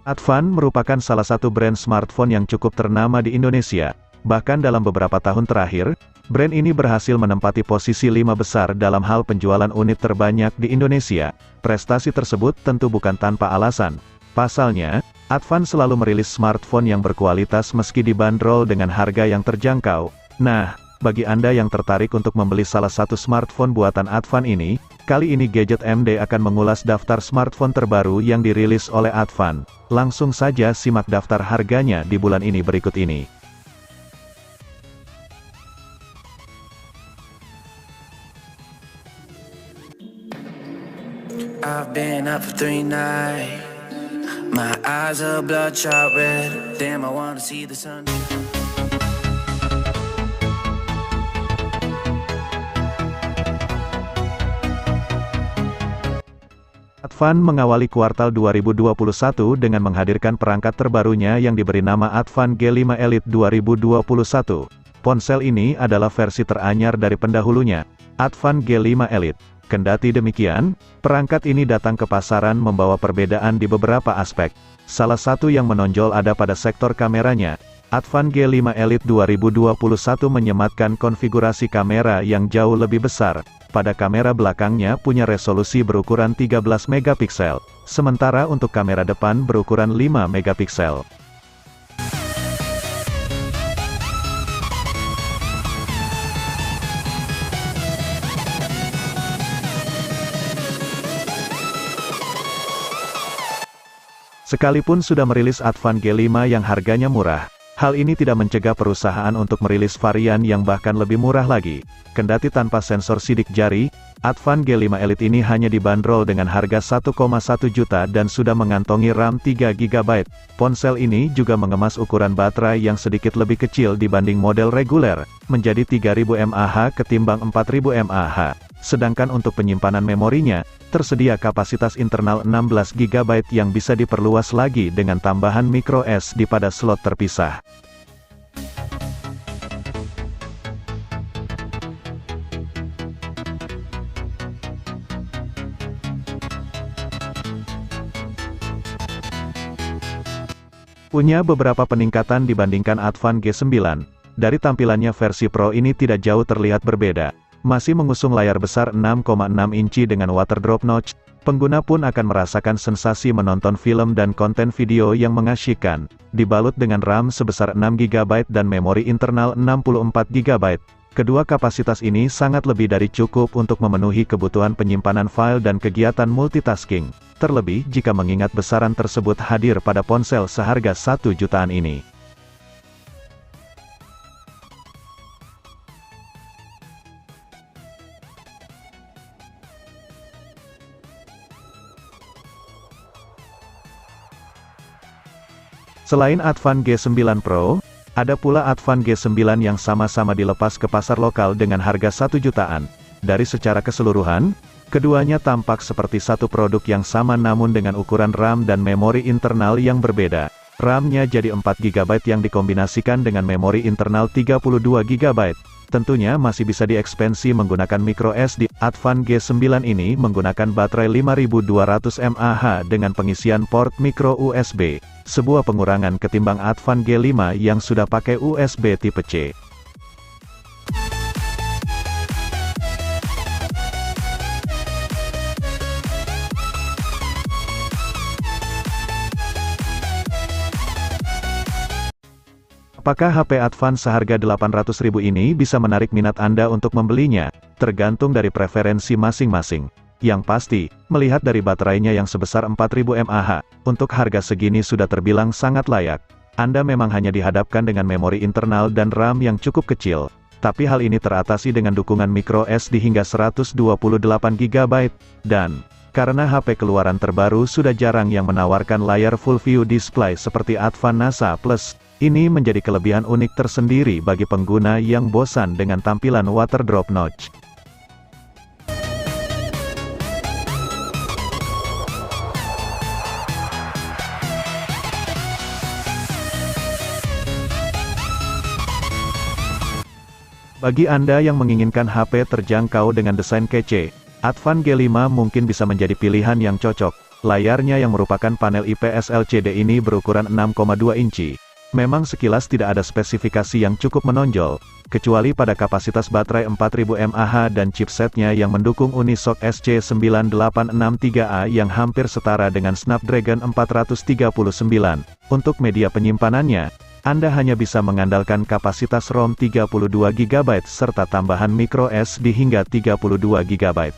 Advan merupakan salah satu brand smartphone yang cukup ternama di Indonesia. Bahkan dalam beberapa tahun terakhir, brand ini berhasil menempati posisi 5 besar dalam hal penjualan unit terbanyak di Indonesia. Prestasi tersebut tentu bukan tanpa alasan. Pasalnya, Advan selalu merilis smartphone yang berkualitas meski dibanderol dengan harga yang terjangkau. Nah, bagi Anda yang tertarik untuk membeli salah satu smartphone buatan Advan ini, kali ini Gadget MD akan mengulas daftar smartphone terbaru yang dirilis oleh Advan. Langsung saja simak daftar harganya di bulan ini berikut ini. I've been up for 3 nights. My eyes are bloodshot red. Damn, I wanna see the sun. Advan mengawali kuartal 2021 dengan menghadirkan perangkat terbarunya yang diberi nama Advan G5 Elite 2021. Ponsel ini adalah versi teranyar dari pendahulunya, Advan G5 Elite. Kendati demikian, perangkat ini datang ke pasaran membawa perbedaan di beberapa aspek. Salah satu yang menonjol ada pada sektor kameranya. Advan G5 Elite 2021 menyematkan konfigurasi kamera yang jauh lebih besar. Pada kamera belakangnya punya resolusi berukuran 13 megapiksel, sementara untuk kamera depan berukuran 5 megapiksel. Sekalipun sudah merilis Advan G5 yang harganya murah, hal ini tidak mencegah perusahaan untuk merilis varian yang bahkan lebih murah lagi. Kendati tanpa sensor sidik jari, Advan G5 Elite ini hanya dibanderol dengan harga 1,1 juta dan sudah mengantongi RAM 3 GB. Ponsel ini juga mengemas ukuran baterai yang sedikit lebih kecil dibanding model reguler, menjadi 3000 mAh ketimbang 4000 mAh. Sedangkan untuk penyimpanan memorinya, tersedia kapasitas internal 16 GB yang bisa diperluas lagi dengan tambahan microSD pada slot terpisah. Punya beberapa peningkatan dibandingkan Advan G9. Dari tampilannya versi Pro ini tidak jauh terlihat berbeda. Masih mengusung layar besar 6,6 inci dengan water drop notch, pengguna pun akan merasakan sensasi menonton film dan konten video yang mengasyikkan. Dibalut dengan RAM sebesar 6 GB dan memori internal 64 GB. Kedua kapasitas ini sangat lebih dari cukup untuk memenuhi kebutuhan penyimpanan file dan kegiatan multitasking. Terlebih jika mengingat besaran tersebut hadir pada ponsel seharga 1 jutaan ini. Selain Advan G9 Pro, ada pula Advan G9 yang sama-sama dilepas ke pasar lokal dengan harga 1 jutaan. Dari secara keseluruhan, keduanya tampak seperti satu produk yang sama namun dengan ukuran RAM dan memori internal yang berbeda. RAM-nya jadi 4 GB yang dikombinasikan dengan memori internal 32 GB. Tentunya masih bisa diekspansi menggunakan microSD. Advan G9 ini menggunakan baterai 5200 mAh dengan pengisian port micro USB. Sebuah pengurangan ketimbang Advan G5 yang sudah pakai USB tipe C. Apakah HP Advan seharga 800.000 ini bisa menarik minat Anda untuk membelinya? Tergantung dari preferensi masing-masing. Yang pasti, melihat dari baterainya yang sebesar 4000 mAh, untuk harga segini sudah terbilang sangat layak. Anda memang hanya dihadapkan dengan memori internal dan RAM yang cukup kecil. Tapi hal ini teratasi dengan dukungan microSD hingga 128 GB. Dan, karena HP keluaran terbaru sudah jarang yang menawarkan layar full view display seperti Advan NASA Plus, ini menjadi kelebihan unik tersendiri bagi pengguna yang bosan dengan tampilan water drop notch. Bagi Anda yang menginginkan HP terjangkau dengan desain kece, Advan G5 mungkin bisa menjadi pilihan yang cocok. Layarnya yang merupakan panel IPS LCD ini berukuran 6,2 inci. Memang sekilas tidak ada spesifikasi yang cukup menonjol, kecuali pada kapasitas baterai 4000 mAh dan chipsetnya yang mendukung Unisoc SC9863A yang hampir setara dengan Snapdragon 439. Untuk media penyimpanannya, Anda hanya bisa mengandalkan kapasitas ROM 32 GB serta tambahan microSD hingga 32 GB.